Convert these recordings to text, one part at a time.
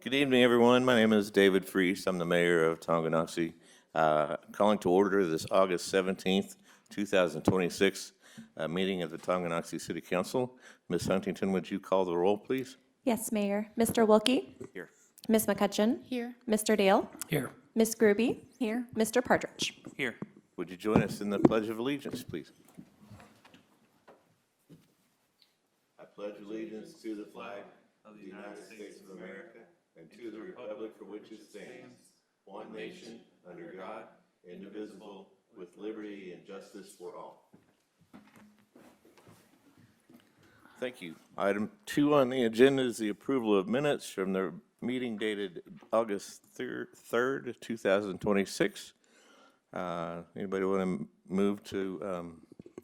Good evening, everyone. My name is David Freese. I'm the mayor of Tonganoxie. Calling to order this August 17th, 2026 meeting of the Tonganoxie City Council. Ms. Huntington, would you call the roll, please? Yes, Mayor. Mr. Wilkie? Here. Ms. McCutcheon? Here. Mr. Dale? Here. Ms. Gruby? Here. Mr. Partridge? Here. Would you join us in the Pledge of Allegiance, please? I pledge allegiance to the flag of the United States of America and to the republic for which it stands, one nation, under God, indivisible, with liberty and justice for all. Thank you. Item 2 on the agenda is the approval of minutes from the meeting dated August 3rd, 2026. Anybody want to move to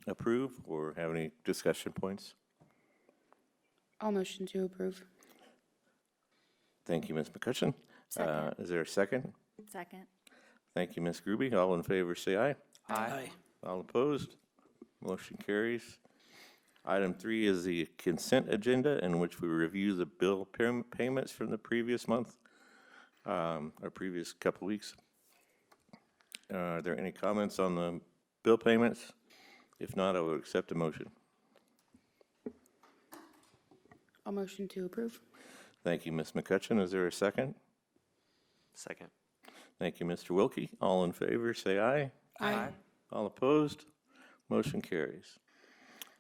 approve or have any discussion points? I'll motion to approve. Thank you, Ms. McCutcheon. Second. Is there a second? Second. Thank you, Ms. Gruby. All in favor, say aye. Aye. All opposed? Motion carries. Item 3 is the consent agenda, in which we review the bill payments from the previous month, or previous couple weeks. Are there any comments on the bill payments? If not, I will accept a motion. I'll motion to approve. Thank you, Ms. McCutcheon. Is there a second? Second. Thank you, Mr. Wilkie. All in favor, say aye. Aye. All opposed? Motion carries.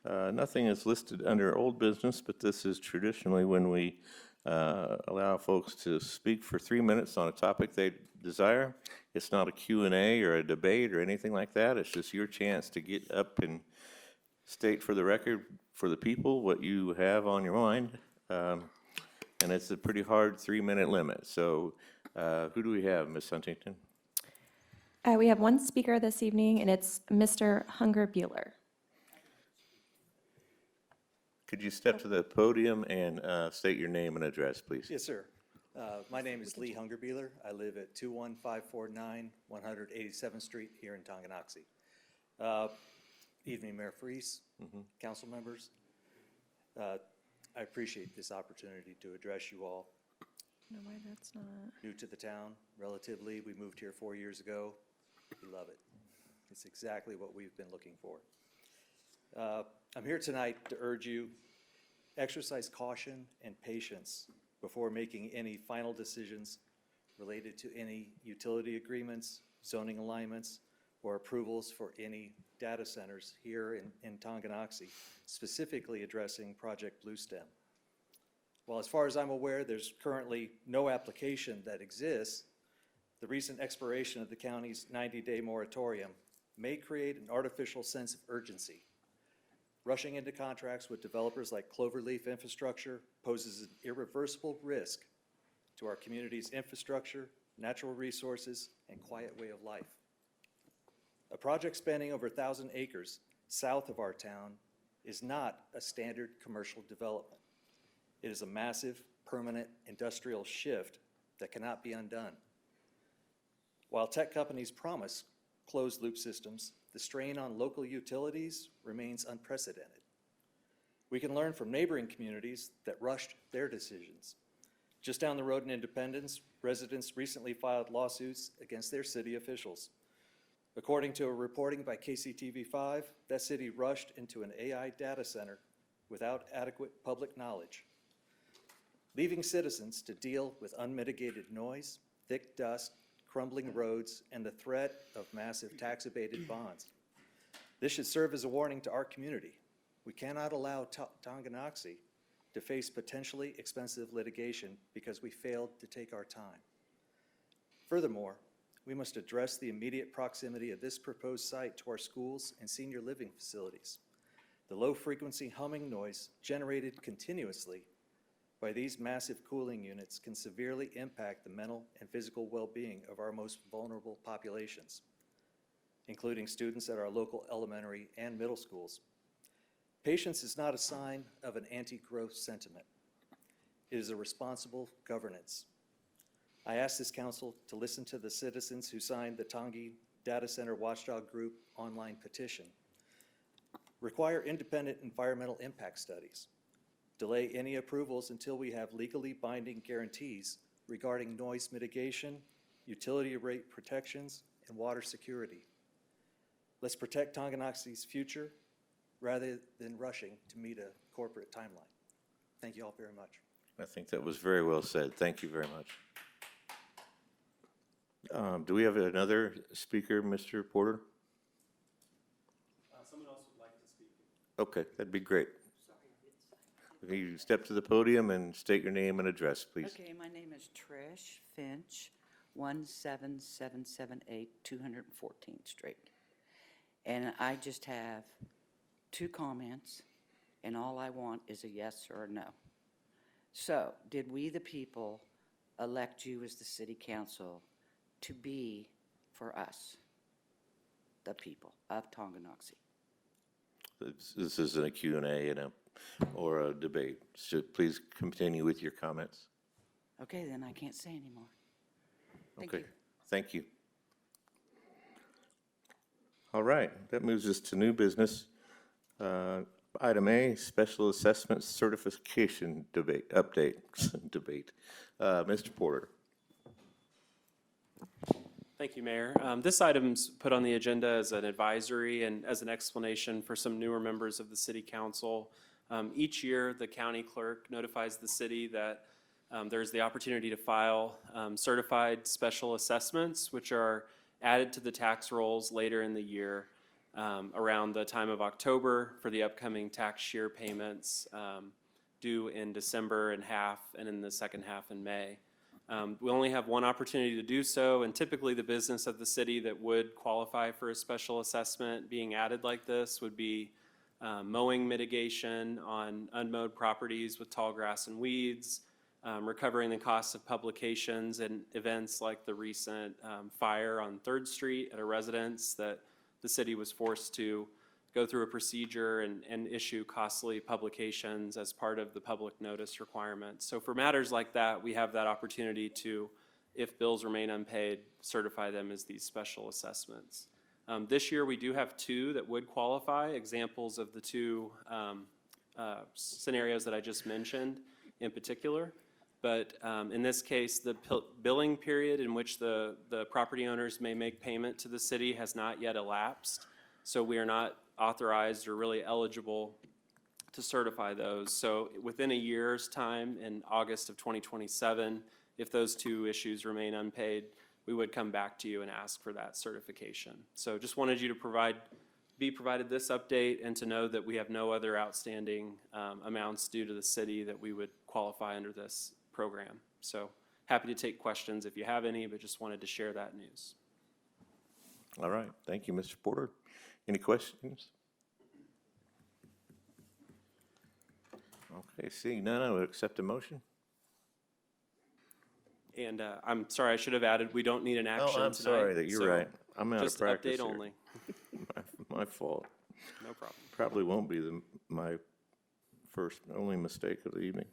Nothing is listed under old business, but this is traditionally when we allow folks to speak for 3 minutes on a topic they desire. It's not a Q&A or a debate or anything like that. It's just your chance to get up and state for the record for the people what you have on your mind. And it's a pretty hard 3-minute limit. So who do we have, Ms. Huntington? We have one speaker this evening, and it's Mr. Hunger Bueller. Could you step to the podium and state your name and address, please? Yes, sir. My name is Lee Hungerbeeler. I live at 21549 187th Street here in Tonganoxie. Evening, Mayor Freese, council members. I appreciate this opportunity to address you all. No, why that's not. New to the town, relatively. We moved here 4 years ago. We love it. It's exactly what we've been looking for. I'm here tonight to urge you, exercise caution and patience before making any final decisions related to any utility agreements, zoning alignments, or approvals for any data centers here in Tonganoxie, specifically addressing Project Bluestem. While as far as I'm aware, there's currently no application that exists, the recent expiration of the county's 90-day moratorium may create an artificial sense of urgency. Rushing into contracts with developers like Cloverleaf Infrastructure poses an irreversible risk to our community's infrastructure, natural resources, and quiet way of life. A project spanning over 1,000 acres south of our town is not a standard commercial development. It is a massive, permanent industrial shift that cannot be undone. While tech companies promise closed-loop systems, the strain on local utilities remains unprecedented. We can learn from neighboring communities that rushed their decisions. Just down the road in Independence, residents recently filed lawsuits against their city officials. According to a reporting by KCTV5, that city rushed into an AI data center without adequate public knowledge, leaving citizens to deal with unmitigated noise, thick dust, crumbling roads, and the threat of massive tax-abated bonds. This should serve as a warning to our community. We cannot allow Tonganoxie to face potentially expensive litigation because we failed to take our time. Furthermore, we must address the immediate proximity of this proposed site to our schools and senior living facilities. The low-frequency humming noise generated continuously by these massive cooling units can severely impact the mental and physical well-being of our most vulnerable populations, including students at our local elementary and middle schools. Patience is not a sign of an anti-growth sentiment. It is a responsible governance. I ask this council to listen to the citizens who signed the Tongi Data Center Watchdog Group online petition. Require independent environmental impact studies. Delay any approvals until we have legally binding guarantees regarding noise mitigation, utility rate protections, and water security. Let's protect Tonganoxie's future rather than rushing to meet a corporate timeline. Thank you all very much. I think that was very well said. Thank you very much. Do we have another speaker, Mr. Porter? Someone else would like to speak. Okay, that'd be great. Okay, you step to the podium and state your name and address, please. Okay, my name is Trish Finch, 17778 214th Street. And I just have 2 comments, and all I want is a yes or a no. So, did we, the people, elect you as the city council to be for us, the people of Tonganoxie? This isn't a Q&A, or a debate. So please continue with your comments. Okay, then I can't say anymore. Thank Okay, you. thank you. All right, that moves us to new business. Item A, special assessment certification debate, update, debate. Mr. Porter. Thank you, Mayor. This item's put on the agenda as an advisory and as an explanation for some newer members of the city council. Each year, the county clerk notifies the city that there's the opportunity to file certified special assessments, which are added to the tax rolls later in the year around the time of October for the upcoming tax year payments due in December and half, and in the second half in May. We only have one opportunity to do so, and typically the business of the city that would qualify for a special assessment being added like this would be mowing mitigation on unmowed properties with tall grass and weeds, recovering the costs of publications and events like the recent fire on 3rd Street at a residence that the city was forced to go through a procedure and issue costly publications as part of the public notice requirements. So for matters like that, we have that opportunity to, if bills remain unpaid, certify them as these special assessments. This year, we do have 2 that would qualify, examples of the 2 scenarios that I just mentioned in particular. But in this case, the billing period in which the property owners may make payment to the city has not yet elapsed. So we are not authorized or really eligible to certify those. So within a year's time, in August of 2027, if those 2 issues remain unpaid, we would come back to you and ask for that certification. So just wanted you to be provided this update and to know that we have no other outstanding amounts due to the city that we would qualify under this program. So happy to take questions if you have any, but just wanted to share that news. All right, thank you, Mr. Porter. Any questions? Okay, seeing none, I would accept a motion. And I'm sorry, I should have added, we don't need an action tonight. Oh, I'm sorry, that you're so right. I'm out of Just practice update here. only, My fault. no problem. Probably won't be my first and only mistake of the evening.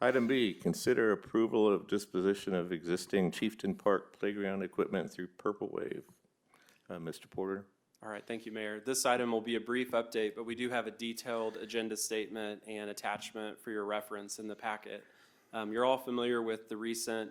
Item B, consider approval of disposition of existing Chieftain Park playground equipment through Purple Wave. Mr. Porter? All right, thank you, Mayor. This item will be a brief update, but we do have a detailed agenda statement and attachment for your reference in the packet. You're all familiar with the recent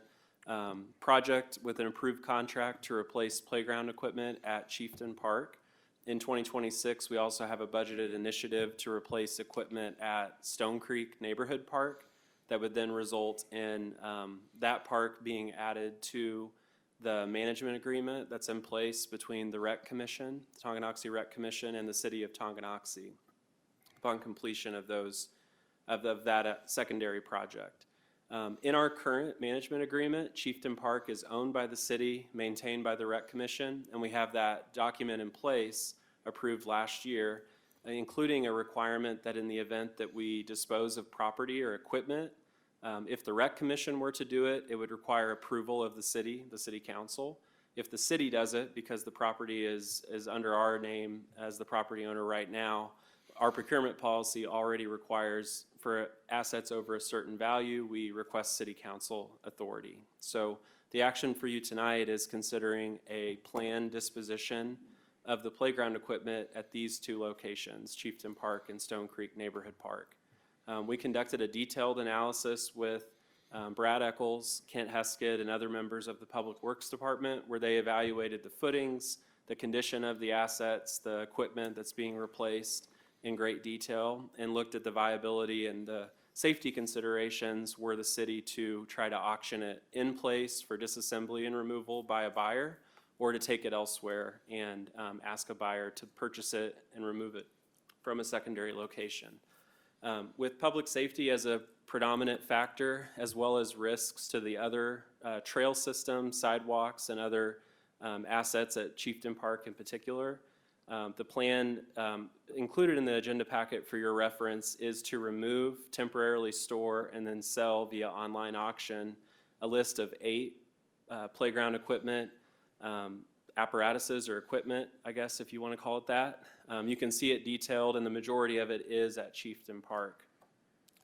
project with an approved contract to replace playground equipment at Chieftain Park. In 2026, we also have a budgeted initiative to replace equipment at Stone Creek Neighborhood Park that would then result in that park being added to the management agreement that's in place between the Rec Commission, the Tonganoxie Rec Commission, and the City of Tonganoxie upon completion of that secondary project. In our current management agreement, Chieftain Park is owned by the city, maintained by the Rec Commission, and we have that document in place approved last year, including a requirement that in the event that we dispose of property or equipment, if the Rec Commission were to do it, it would require approval of the city council. If the city does it, because the property is under our name as the property owner right now, our procurement policy already requires for assets over a certain value, we request city council authority. So the action for you tonight is considering a planned disposition of the playground equipment at these 2 locations, Chieftain Park and Stone Creek Neighborhood Park. We conducted a detailed analysis with Brad Eccles, Kent Heskett, and other members of the Public Works Department, where they evaluated the footings, the condition of the assets, the equipment that's being replaced in great detail, and looked at the viability and the safety considerations were the city to try to auction it in place for disassembly and removal by a buyer, or to take it elsewhere and ask a buyer to purchase it and remove it from a secondary location. With public safety as a predominant factor, as well as risks to the other trail systems, sidewalks, and other assets at Chieftain Park in particular, the plan included in the agenda packet for your reference is to remove, temporarily store, and then sell via online auction a list of 8 playground equipment apparatuses or equipment, I guess, if you want to call it that. You can see it detailed, and the majority of it is at Chieftain Park.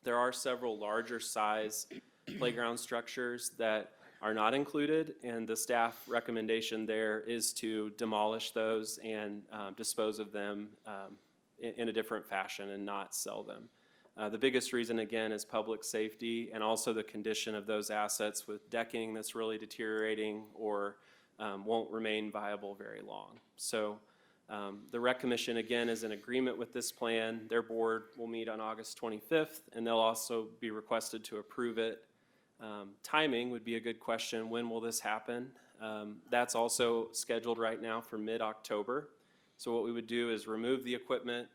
There are several larger size playground structures that are not included, and the staff recommendation there is to demolish those and dispose of them in a different fashion and not sell them. The biggest reason, again, is public safety and also the condition of those assets with decking that's really deteriorating or won't remain viable very long. So the Rec Commission, again, is in agreement with this plan. Their board will meet on August 25th, and they'll also be requested to approve it. Timing would be a good question. When will this happen? That's also scheduled right now for mid-October. So what we would do is remove the equipment,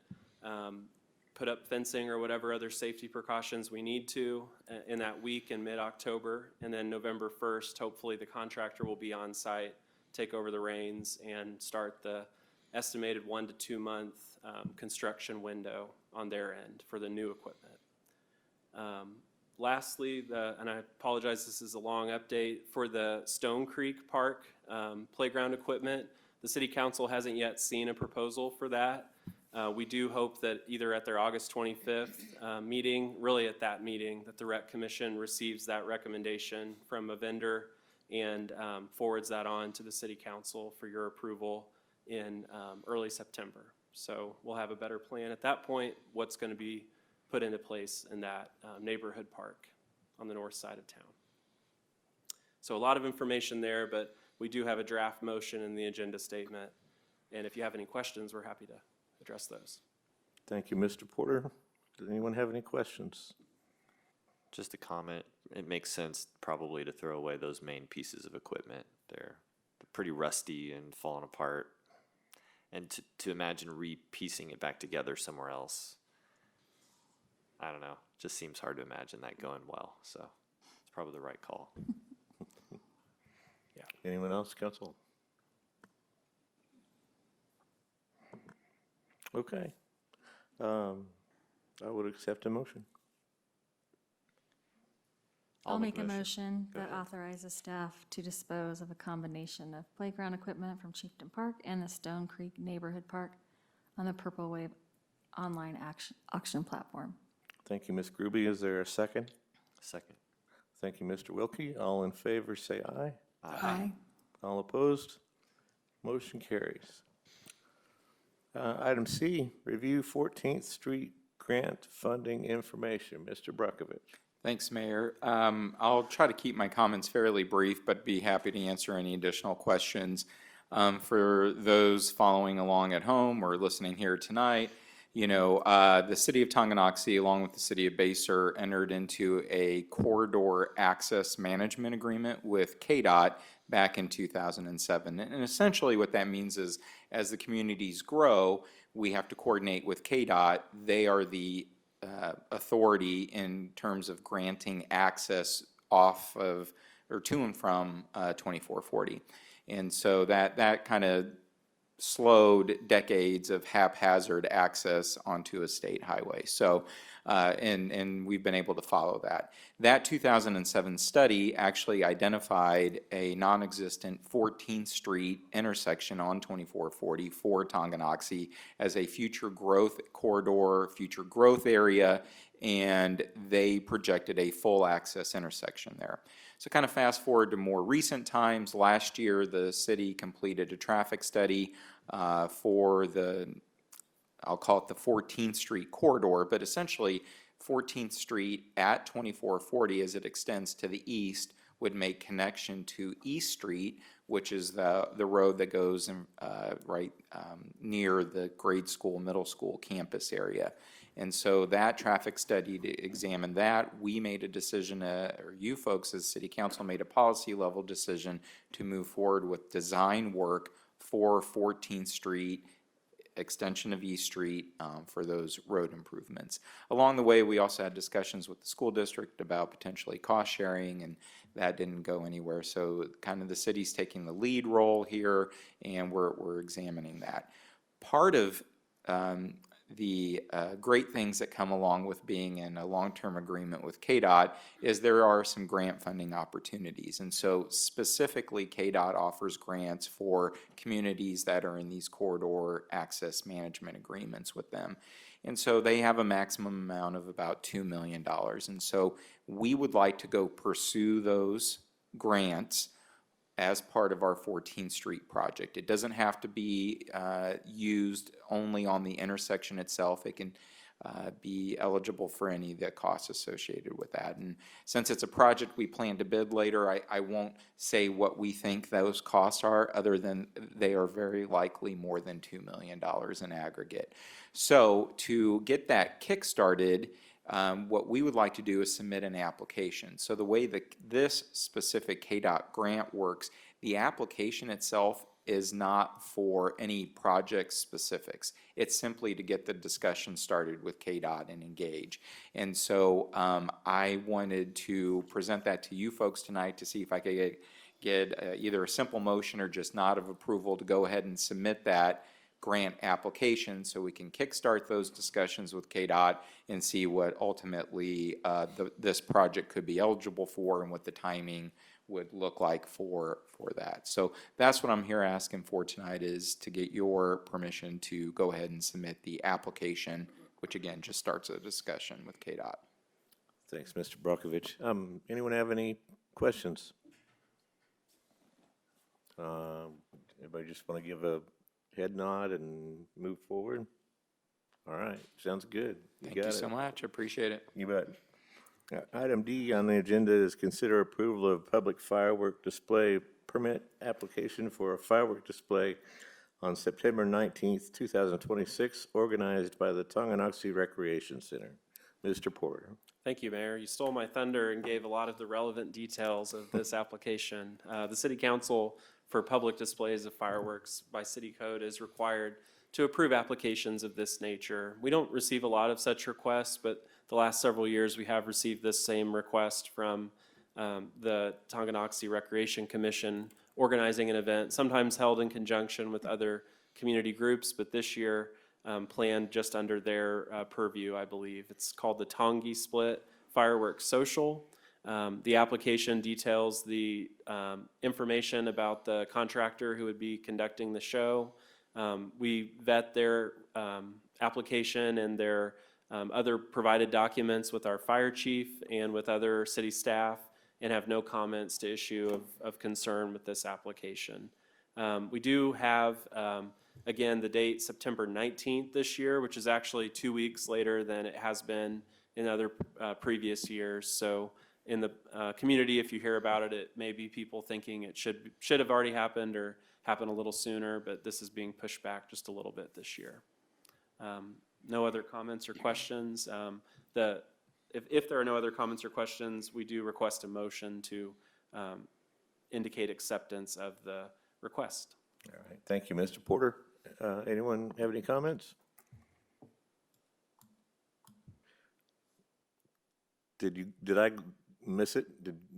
put up fencing or whatever other safety precautions we need to in that week in mid-October. And then November 1st, hopefully the contractor will be on site, take over the reins, and start the estimated 1 to 2 month construction window on their end for the new equipment. Lastly, and I apologize, this is a long update, for the Stone Creek Park playground equipment, the City Council hasn't yet seen a proposal for that. We do hope that either at their August 25th meeting, really at that meeting, that the Rec Commission receives that recommendation from a vendor and forwards that on to the City Council for your approval in early September. So we'll have a better plan at that point, what's going to be put into place in that neighborhood park on the north side of town. So a lot of information there, but we do have a draft motion in the agenda statement. And if you have any questions, we're happy to address those. Thank you, Mr. Porter. Does anyone have any questions? Just a comment. It makes sense probably to throw away those main pieces of equipment. They're pretty rusty and falling apart. And to imagine re-piecing it back together somewhere else, I don't know. Just seems hard to imagine that going well. So it's probably the right call. Yeah. Anyone else, council? Okay. I would accept a motion. I'll make a motion Go that ahead. authorizes staff to dispose of a combination of playground equipment from Chieftain Park and the Stone Creek Neighborhood Park on the Purple Wave online auction platform. Thank you, Ms. Gruby. Is there a second? Second. Thank you, Mr. Wilkie. All in favor, say aye. Aye. All opposed? Motion carries. Item C, review 14th Street grant funding information. Mr. Brukovich. Thanks, Mayor. I'll try to keep my comments fairly brief, but be happy to answer any additional questions. For those following along at home or listening here tonight, the city of Tonganoxie, along with the city of Basel, entered into a corridor access management agreement with KDOT back in 2007. And essentially what that means is as the communities grow, we have to coordinate with KDOT. They are the authority in terms of granting access off of or to and from 2440. And so that kind of slowed decades of haphazard access onto a state highway. So, and we've been able to follow that. That 2007 study actually identified a non-existent 14th Street intersection on 2440 for Tonganoxie as a future growth corridor, future growth area, and they projected a full access intersection there. So kind of fast forward to more recent times. Last year, the city completed a traffic study for I'll call it the 14th Street corridor, but essentially 14th Street at 2440 as it extends to the east would make connection to East Street, which is the road that goes in, right near the grade school, middle school campus area. And so that traffic study to examine that, we made a decision, or you folks as city council made a policy level decision to move forward with design work for 14th Street, extension of East Street for those road improvements. Along the way, we also had discussions with the school district about potentially cost sharing, and that didn't go anywhere. So kind of the city's taking the lead role here, and we're examining that. Part of the great things that come along with being in a long-term agreement with KDOT is there are some grant funding opportunities. And so specifically, KDOT offers grants for communities that are in these corridor access management agreements with them. And so they have a maximum amount of about $2 million. And so we would like to go pursue those grants as part of our 14th Street project. It doesn't have to be used only on the intersection itself. It can be eligible for any of the costs associated with that. And since it's a project we plan to bid later, I won't say what we think those costs are, other than they are very likely more than $2 million in aggregate. So to get that kick-started, what we would like to do is submit an application. So the way that this specific KDOT grant works, the application itself is not for any project specifics. It's simply to get the discussion started with KDOT and engage. And so I wanted to present that to you folks tonight to see if I could get either a simple motion or just nod of approval to go ahead and submit that grant application so we can kickstart those discussions with KDOT and see what ultimately this project could be eligible for and what the timing would look like for that. So that's what I'm here asking for tonight, is to get your permission to go ahead and submit the application, which again just starts a discussion with KDOT. Thanks, Mr. Brockovich. Anyone have any questions? Everybody just want to give a head nod and move forward? All right, sounds good. Thank you so much. I appreciate it. You bet. Item D on the agenda is consider approval of public firework display permit application for a firework display on September 19th, 2026, organized by the Tonganoxie Recreation Center. Mr. Porter. Thank you, Mayor. You stole my thunder and gave a lot of the relevant details of this application. The City Council for public displays of fireworks by city code is required to approve applications of this nature. We don't receive a lot of such requests, but the last several years we have received this same request from the Tonganoxie Recreation Commission organizing an event, sometimes held in conjunction with other community groups, but this year planned just under their purview, I believe. It's called the Tongi Split Fireworks Social. The application details the information about the contractor who would be conducting the show. We vet their application and their other provided documents with our fire chief and with other city staff, and have no comments to issue of concern with this application. We do have, again, the date September 19th this year, which is actually 2 weeks later than it has been in other previous years. So in the community, if you hear about it, it may be people thinking it should have already happened or happened a little sooner, but this is being pushed back just a little bit this year. No other comments or questions. If there are no other comments or questions, we do request a motion to indicate acceptance of the request. All right, thank you, Mr. Porter. Anyone have any comments? Did I miss it?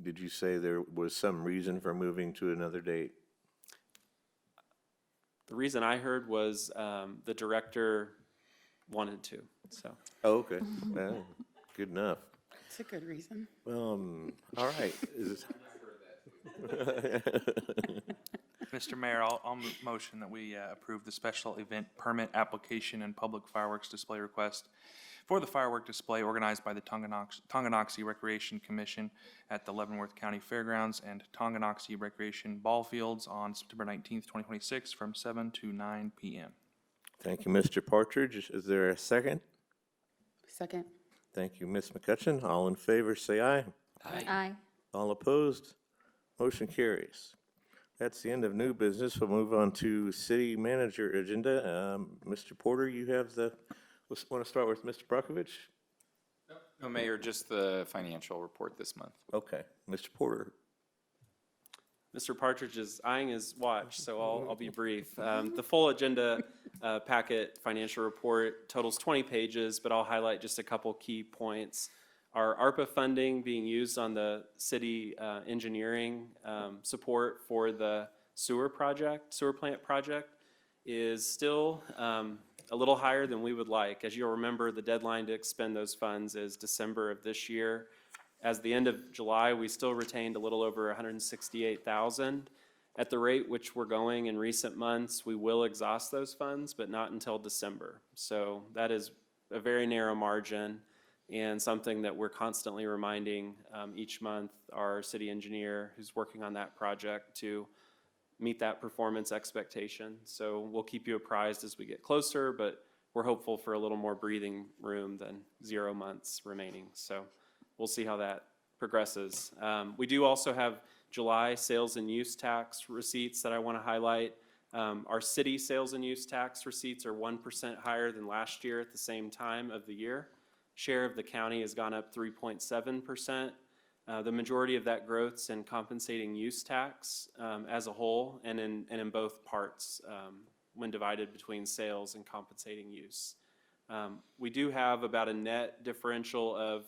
Did you say there was some reason for moving to another date? The reason I heard was the director wanted to, so. Oh, okay. Well, good enough. It's a good reason. All right. Mr. Mayor, I'll motion that we approve the special event permit application and public fireworks display request for the firework display organized by the Tonganoxie Recreation Commission at the Leavenworth County Fairgrounds and Tonganoxie Recreation Ball Fields on September 19th, 2026 from 7 to 9 p.m. Thank you, Mr. Partridge. Is there a second? Second. Thank you, Ms. McCutcheon. All in favor, say aye. Aye. All opposed? Motion carries. That's the end of new business. We'll move on to city manager agenda. Mr. Porter, you have want to start with Mr. Brockovich? No, Mayor, just the financial report this month. Okay, Mr. Porter. Mr. Partridge is eyeing his watch, so I'll be brief. The full agenda packet financial report totals 20 pages, but I'll highlight just a couple key points. Our ARPA funding being used on the city engineering support for the sewer plant project is still a little higher than we would like. As you'll remember, the deadline to expend those funds is December of this year. As the end of July, we still retained a little over 168,000. At the rate which we're going in recent months, we will exhaust those funds, but not until December. So that is a very narrow margin and something that we're constantly reminding each month our city engineer who's working on that project to meet that performance expectation. So we'll keep you apprised as we get closer, but we're hopeful for a little more breathing room than 0 months remaining. So we'll see how that progresses. We do also have July sales and use tax receipts that I want to highlight. Our city sales and use tax receipts are 1% higher than last year at the same time of the year. Share of the county has gone up 3.7%. The majority of that growth's in compensating use tax as a whole and in both parts when divided between sales and compensating use. We do have about a net differential of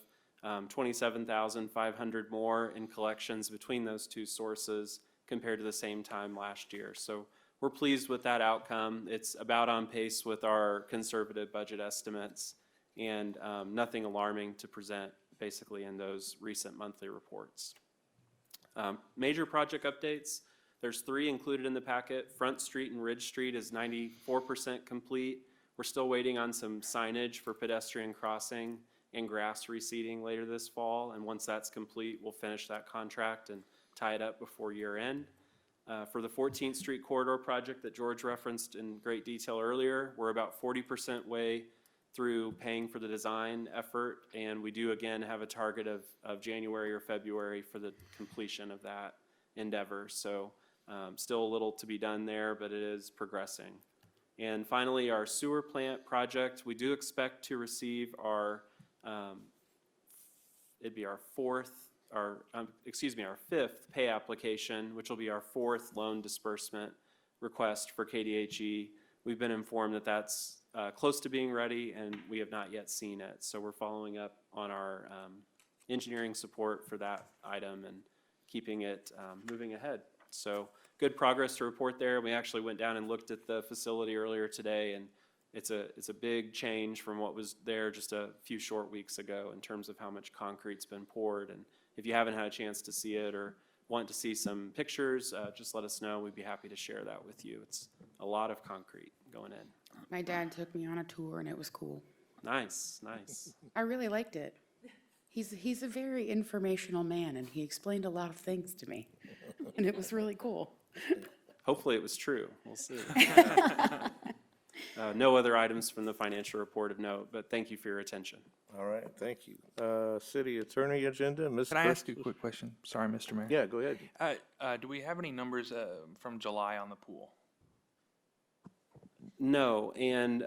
27,500 more in collections between those two sources compared to the same time last year. So we're pleased with that outcome. It's about on pace with our conservative budget estimates and nothing alarming to present basically in those recent monthly reports. Major project updates, there's 3 included in the packet. Front Street and Ridge Street is 94% complete. We're still waiting on some signage for pedestrian crossing and grass reseeding later this fall, and once that's complete, we'll finish that contract and tie it up before year end. For the 14th Street Corridor project that George referenced in great detail earlier, we're about 40% way through paying for the design effort, and we do again have a target of January or February for the completion of that endeavor. So still a little to be done there, but it is progressing. And finally, our sewer plant project, we do expect to receive our it'd be our fifth pay application, which will be our 4th loan disbursement request for KDHE. We've been informed that that's close to being ready, and we have not yet seen it. So we're following up on our engineering support for that item and keeping it moving ahead. So good progress to report there. We actually went down and looked at the facility earlier today, and it's a big change from what was there just a few short weeks ago in terms of how much concrete's been poured. And if you haven't had a chance to see it or want to see some pictures, just let us know. We'd be happy to share that with you. It's a lot of concrete going in. My dad took me on a tour and it was cool. Nice, nice. I really liked it. He's a very informational man and he explained a lot of things to me. And it was really cool. Hopefully it was true. We'll see. No other items from the financial report of note, but thank you for your attention. All right, thank you. City attorney agenda, Ms. Can I ask you a quick question? Sorry, Mr. Mayor. Yeah, go ahead. Do we have any numbers from July on the pool? No, and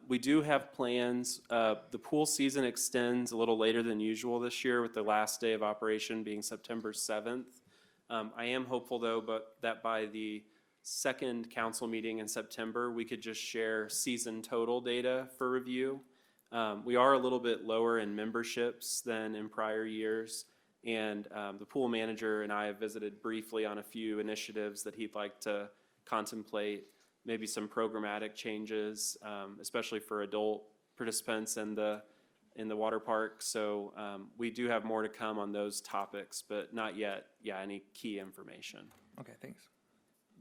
we do have plans. The pool season extends a little later than usual this year with the last day of operation being September 7th. I am hopeful though, that by the second council meeting in September, we could just share season total data for review. We are a little bit lower in memberships than in prior years, and the pool manager and I have visited briefly on a few initiatives that he'd like to contemplate, maybe some programmatic changes, especially for adult participants in the water park. So we do have more to come on those topics, but not yet, any key information. Okay, thanks.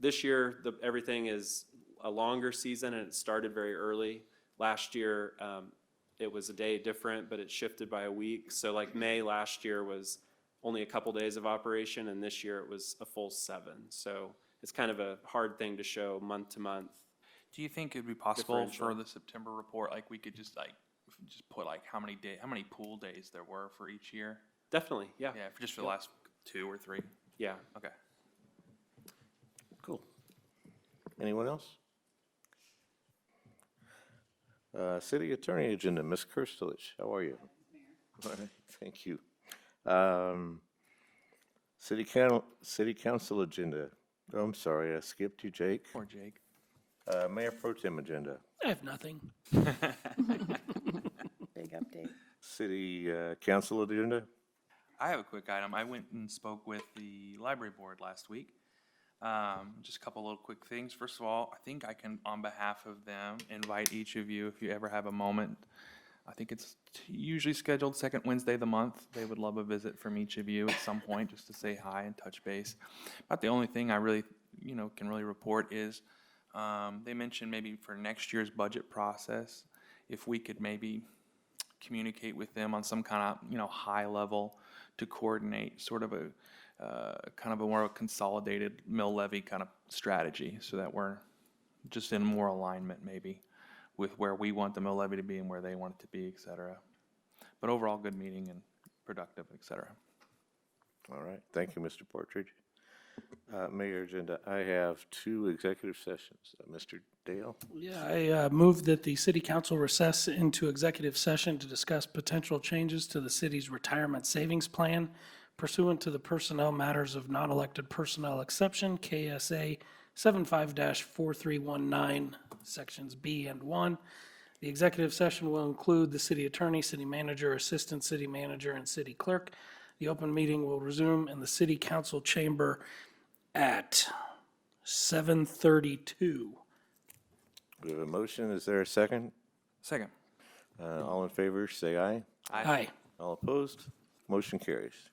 This year, everything is a longer season and it started very early. Last year, it was a day different, but it shifted by a week. So like May last year was only a couple days of operation, and this year it was a full 7. So it's kind of a hard thing to show month to month. Do you think it'd be possible Differential. for the September report, like we could just like just put like how many pool days there were for each year? Definitely, yeah. Yeah, for just for the last 2 or 3? Yeah. Okay. Cool. Anyone else? City Attorney agenda, Ms. Kirstelich, how are you? All right, thank you. City Council agenda. Oh, I'm sorry, I skipped you, Jake. Or Jake. Mayor Pro Tem agenda. I have nothing. Big update. City Council agenda. I have a quick item. I went and spoke with the library board last week. Just a couple little quick things. First of all, I think I can, on behalf of them, invite each of you, if you ever have a moment. I think it's usually scheduled second Wednesday of the month. They would love a visit from each of you at some point, just to say hi and touch base. About the only thing I really, can really report is, they mentioned maybe for next year's budget process, if we could maybe communicate with them on some kind of, high level to coordinate sort of a kind of a more consolidated mill levy kind of strategy, so that we're just in more alignment maybe with where we want the mill levy to be and where they want it to be, et cetera. But overall, good meeting and productive, et cetera. All right, thank you, Mr. Partridge. Mayor agenda, I have 2 executive sessions. Mr. Dale? Yeah, I move that the city council recess into executive session to discuss potential changes to the city's retirement savings plan pursuant to the personnel matters of non-elected personnel exception, KSA 75-4319, sections B and 1. The executive session will include the city attorney, city manager, assistant city manager, and city clerk. The open meeting will resume in the city council chamber at 7:32. We have a motion. Is there a second? Second. All in favor, say aye. Aye. All opposed? Motion carries.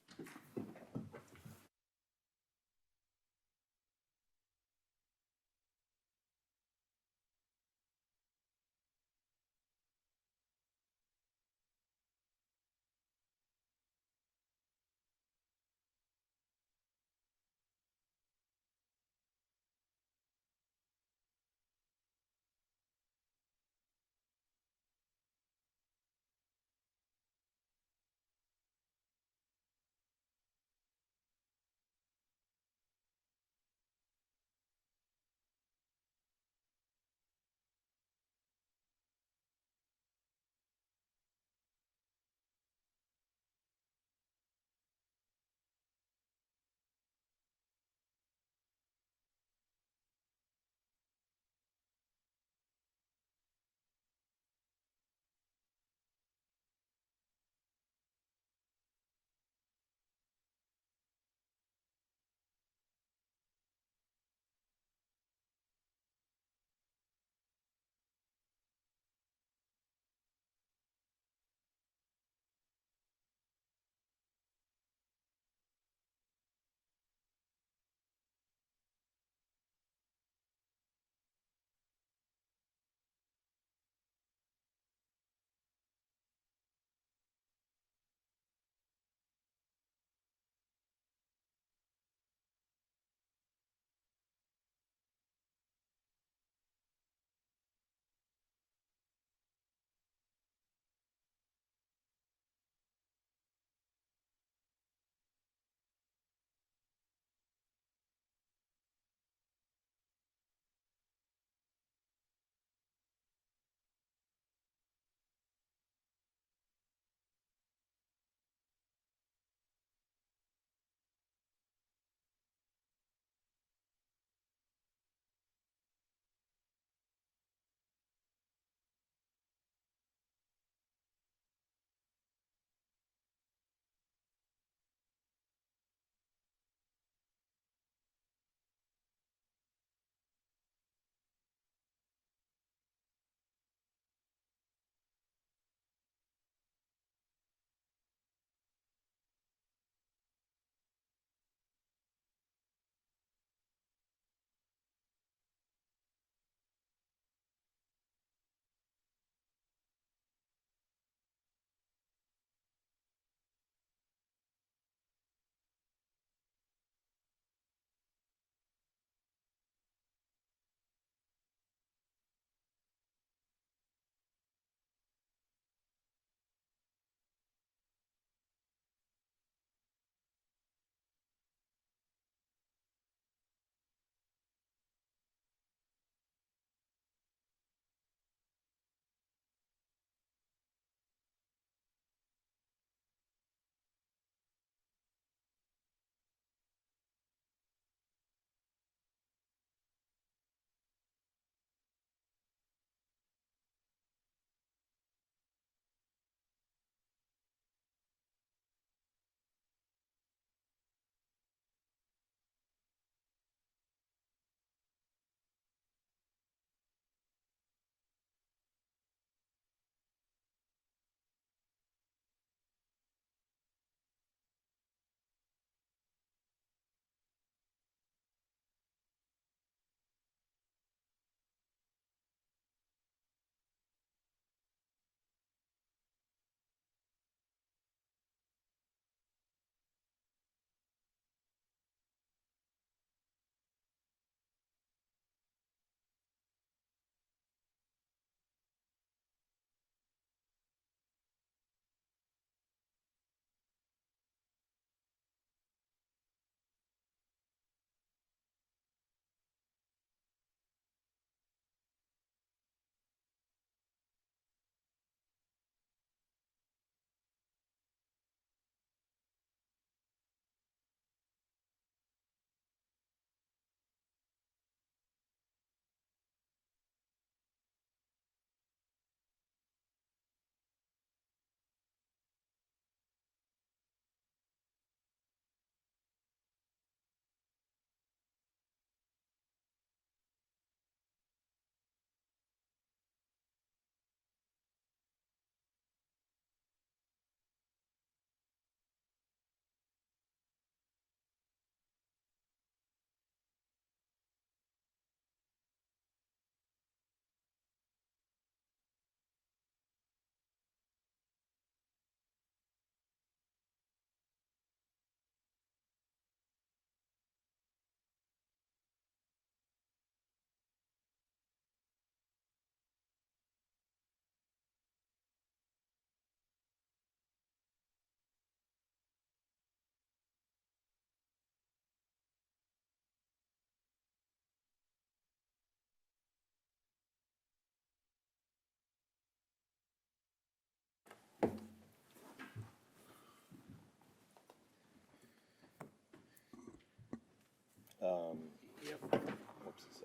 What's it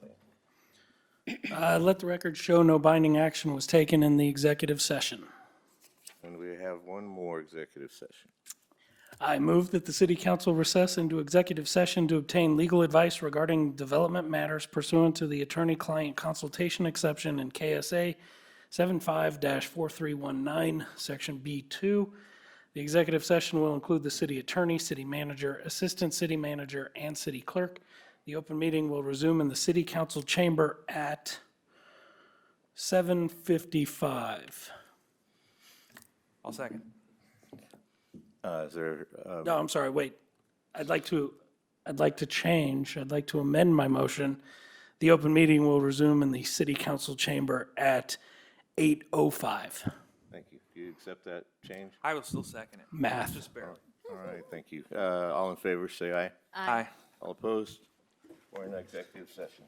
say? Let the record show no binding action was taken in the executive session. And we have one more executive session. I move that the city council recess into executive session to obtain legal advice regarding development matters pursuant to the attorney-client consultation exception in KSA 75-4319, Section B2. The executive session will include the city attorney, city manager, assistant city manager, and city clerk. The open meeting will resume in the city council chamber at 7:55. I'll second. Is there, No, I'm sorry, wait. I'd like to amend my motion. The open meeting will resume in the city council chamber at 8:05. thank you. Do you accept that change? I will still second it. Math. Just barely. All right, thank you. All in favor, say aye. Aye. All opposed? We're in executive session.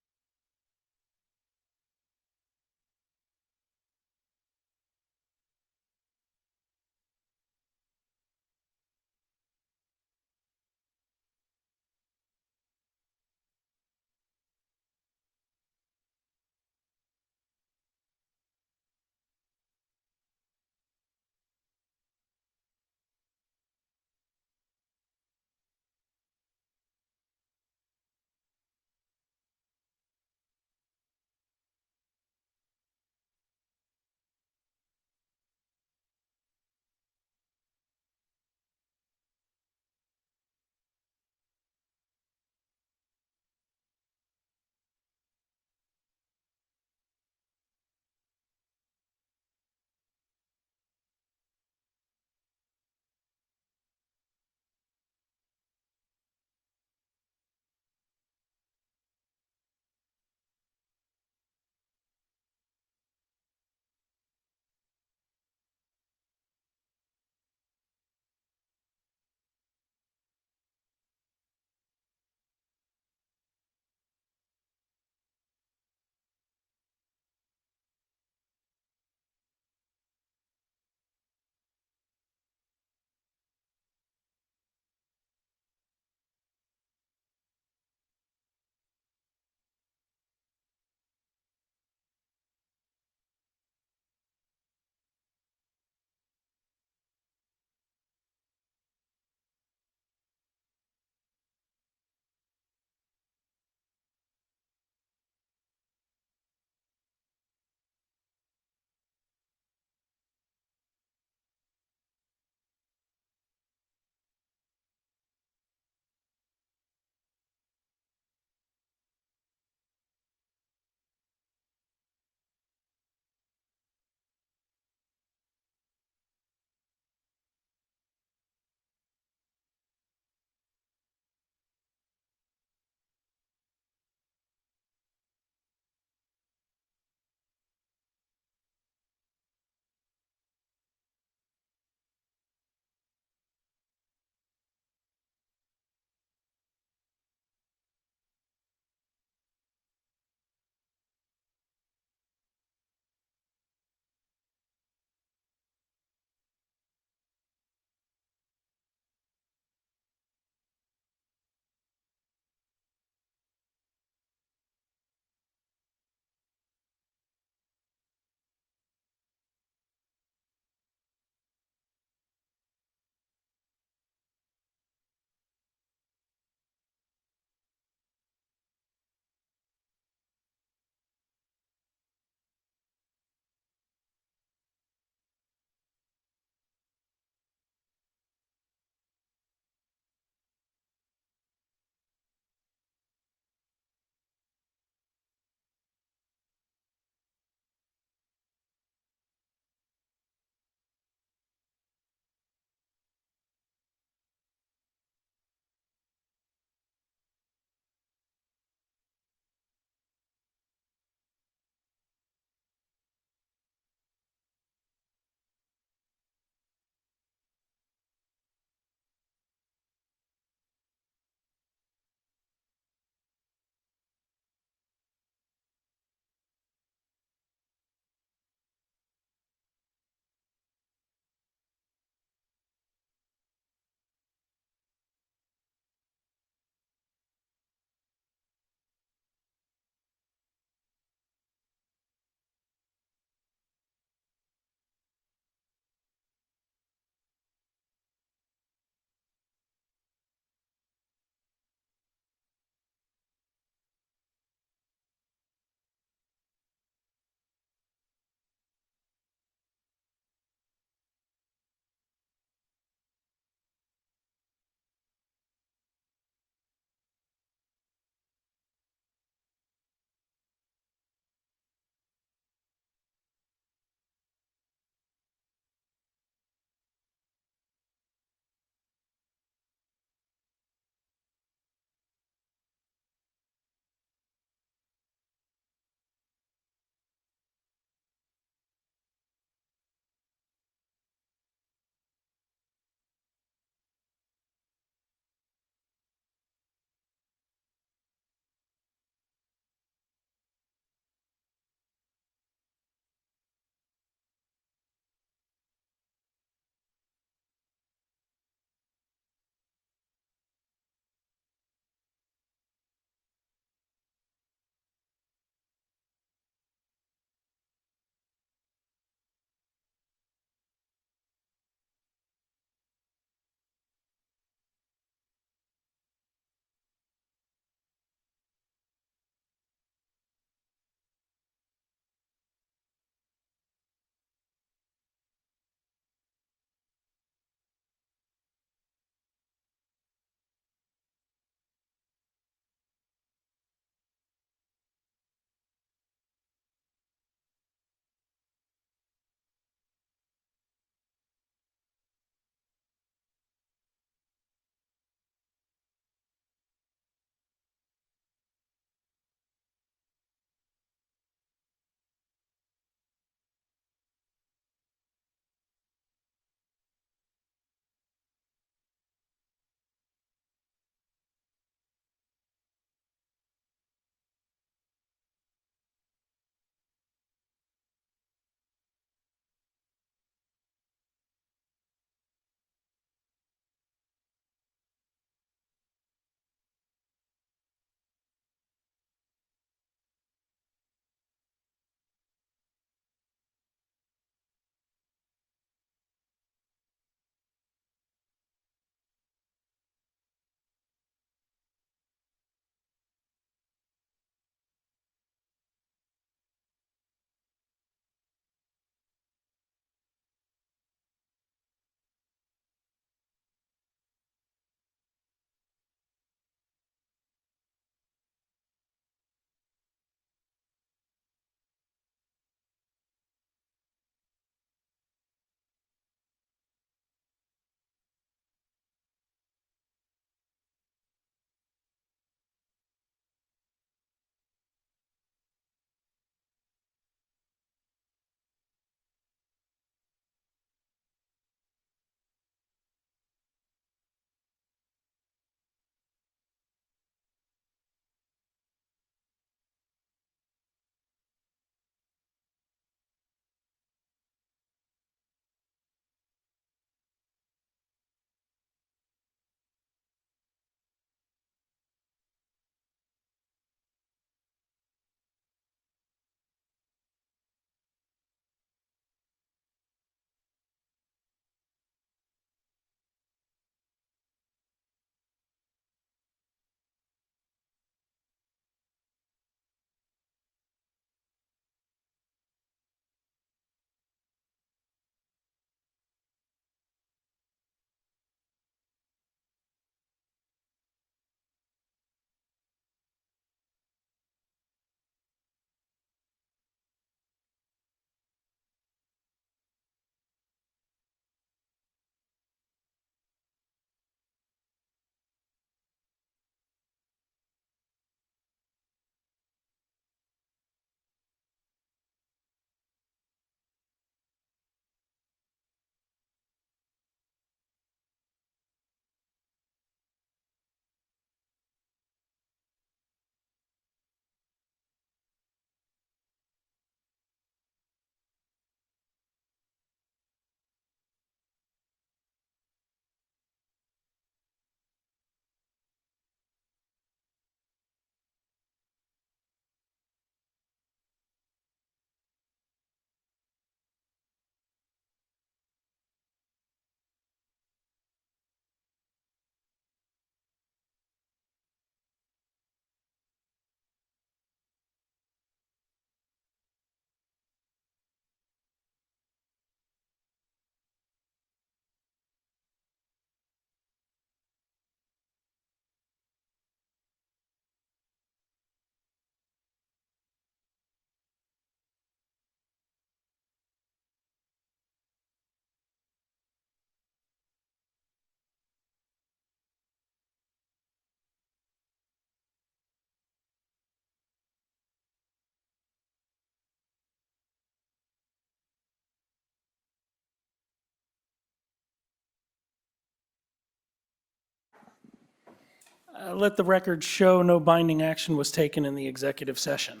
Let the record show no binding action was taken in the executive session.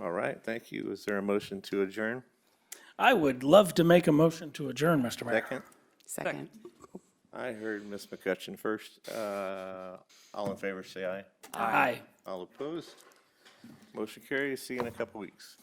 All right, thank you. Is there a motion to adjourn? I would love to make a motion to adjourn, Mr. Mayor. Second? Second. I heard Ms. McCutcheon first. All in favor, say aye. Aye. All opposed? Motion carries. See you in a couple weeks.